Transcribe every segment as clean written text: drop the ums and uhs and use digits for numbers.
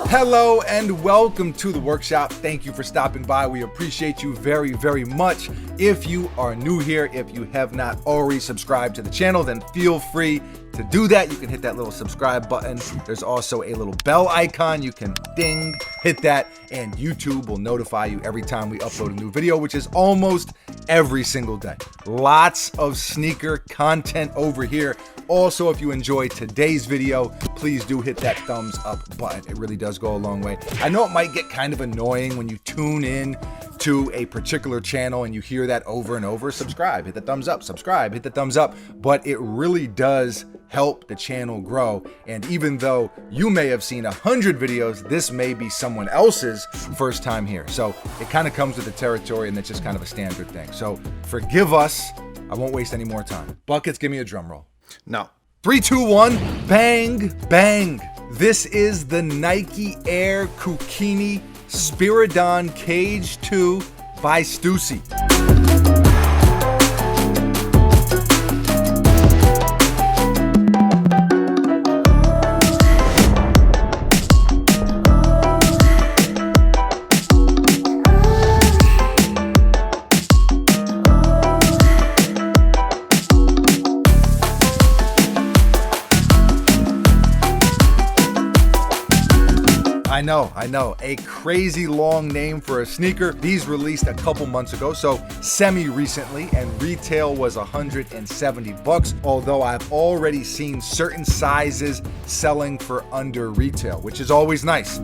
Hello and welcome to the workshop. Thank you for stopping by. We appreciate you very, very much. If you are new here, if you have not already subscribed to the channel, then feel free to do that. You can hit that little subscribe button. There's also a little bell icon. You can ding, hit that, and YouTube will notify you every time we upload a new video, which is almost every single day. Lots of sneaker content over here. Also, if you enjoyed today's video, please do hit that thumbs up button. It really does go a long way. I know it might get kind of annoying when you tune in to a particular channel and you hear that over and over. Subscribe, hit the thumbs up, subscribe, hit the thumbs up. But it really does help the channel grow. And even though you may have seen 100 videos, this may be someone else's first time here. So it kind of comes with the territory, and that's just kind of a standard thing. So forgive us. I won't waste any more time. Buckets, give me a drum roll. No. 3, 2, 1, bang, bang. This is the Nike Air Kukini Spiridon Cage 2 by Stussy. I know, a crazy long name for a sneaker. These released a couple months ago, so semi-recently, and retail was $170, although I've already seen certain sizes selling for under retail, which is always nice.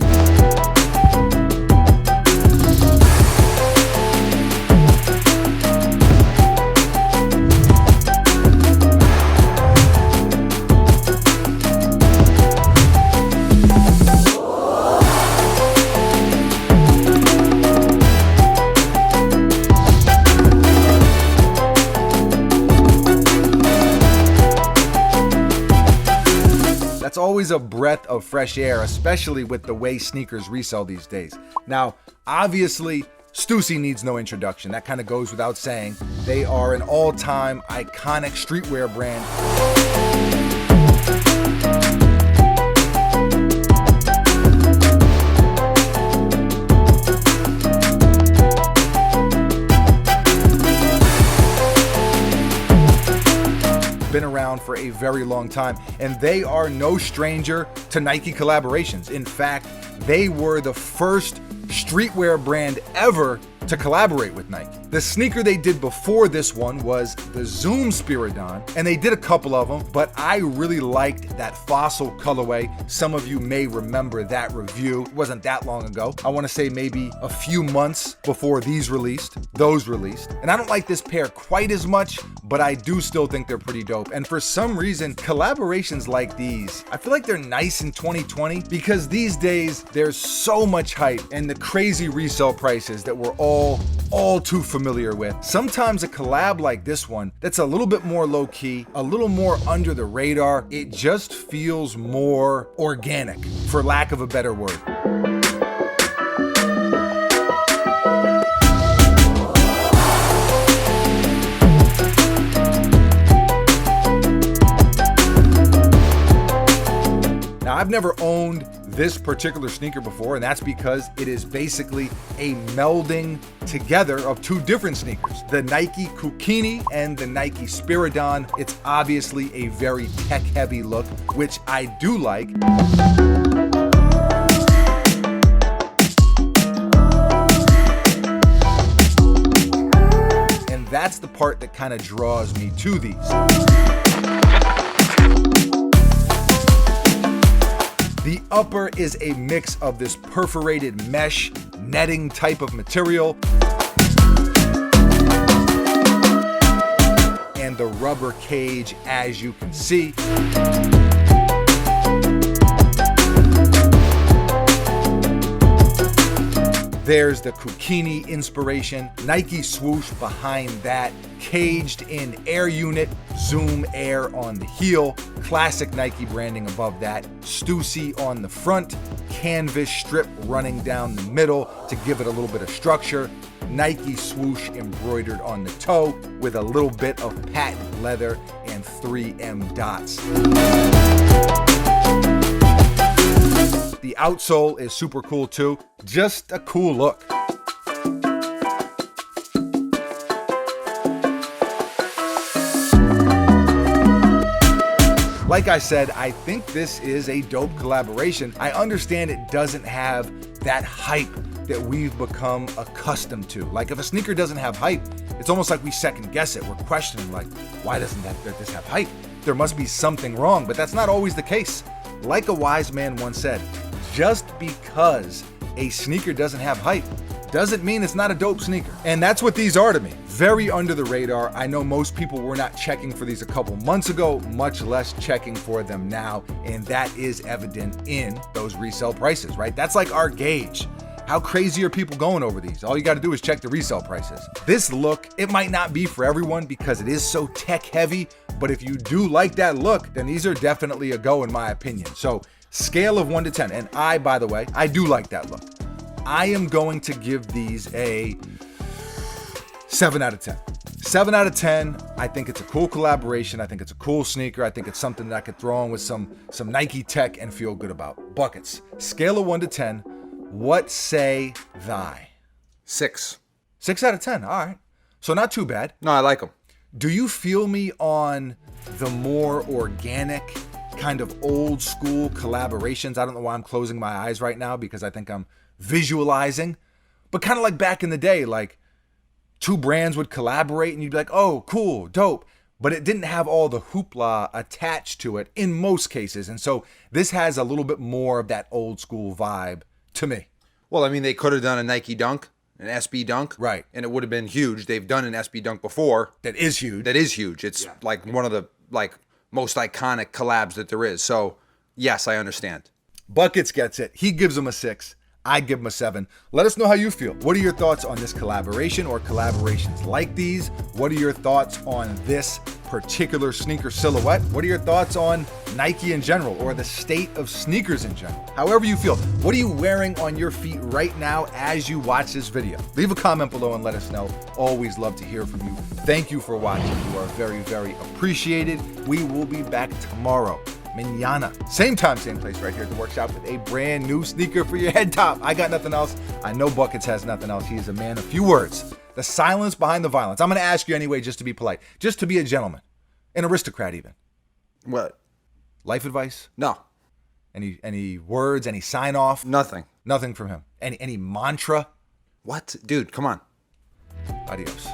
That's always a breath of fresh air, especially with the way sneakers resell these days. Now, obviously, Stussy needs no introduction. That kind of goes without saying. They are an all-time iconic streetwear brand. Been around for a very long time, and they are no stranger to Nike collaborations. In fact, they were the first streetwear brand ever to collaborate with Nike. The sneaker they did before this one was the Zoom Spiridon, and they did a couple of them, but I really liked that fossil colorway. Some of you may remember that review. It wasn't that long ago. I want to say maybe a few months before those released. And I don't like this pair quite as much, but I do still think they're pretty dope. And for some reason, collaborations like these, I feel like they're nice in 2020 because these days there's so much hype and the crazy resale prices that we're all too familiar with. Sometimes a collab like this one that's a little bit more low-key, a little more under the radar, it just feels more organic, for lack of a better word. Now, I've never owned this particular sneaker before, and that's because it is basically a melding together of two different sneakers, the Nike Kukini and the Nike Spiridon. It's obviously a very tech-heavy look, which I do like. And that's the part that kind of draws me to these. The upper is a mix of this perforated mesh netting type of material and the rubber cage, as you can see. There's the Kukini inspiration, Nike swoosh behind that, caged in air unit, Zoom Air on the heel, classic Nike branding above that, Stussy on the front, canvas strip running down the middle to give it a little bit of structure, Nike swoosh embroidered on the toe with a little bit of patent leather and 3M dots. The outsole is super cool too. Just a cool look. Like I said, I think this is a dope collaboration. I understand it doesn't have that hype that we've become accustomed to. Like if a sneaker doesn't have hype, it's almost like we second guess it. We're questioning like, why doesn't this have hype? There must be something wrong, but that's not always the case. Like a wise man once said, just because a sneaker doesn't have hype doesn't mean it's not a dope sneaker. And that's what these are to me. Very under the radar. I know most people were not checking for these a couple months ago, much less checking for them now. And that is evident in those resale prices, right? That's like our gauge. How crazy are people going over these? All you got to do is check the resale prices. This look, it might not be for everyone because it is so tech heavy, but if you do like that look, then these are definitely a go in my opinion. So scale of 1 to 10. And by the way, I do like that look. I am going to give these a 7 out of 10. 7 out of 10. I think it's a cool collaboration. I think it's a cool sneaker. I think it's something that I could throw on with some Nike tech and feel good about. Buckets. Scale of 1 to 10. What say thy? 6. 6 out of 10. All right. So not too bad. No, I like them. Do you feel me on the more organic, kind of old school collaborations? I don't know why I'm closing my eyes right now because I think I'm visualizing, but kind of like back in the day, like two brands would collaborate and you'd be like, oh, cool, dope. But it didn't have all the hoopla attached to it in most cases. And so this has a little bit more of that old school vibe to me. Well, I mean, they could have done a Nike Dunk, an SB Dunk. Right. And it would have been huge. They've done an SB Dunk before. That is huge. It's like one of the most iconic collabs that there is. So, yes, I understand. Buckets gets it. He gives them a 6. I give them a 7. Let us know how you feel. What are your thoughts on this collaboration or collaborations like these? What are your thoughts on this particular sneaker silhouette? What are your thoughts on Nike in general or the state of sneakers in general? However you feel. What are you wearing on your feet right now as you watch this video? Leave a comment below and let us know. Always love to hear from you. Thank you for watching. You are very, very appreciated. We will be back tomorrow. Mañana. Same time, same place right here at the workshop with a brand new sneaker for your head top. I got nothing else. I know Buckets has nothing else. He is a man of few words. The silence behind the violence. I'm going to ask you anyway just to be polite. Just to be a gentleman. An aristocrat even. What? Life advice? No. Any words? Any sign off? Nothing. Nothing from him. Any mantra? What? Dude, come on. Adios.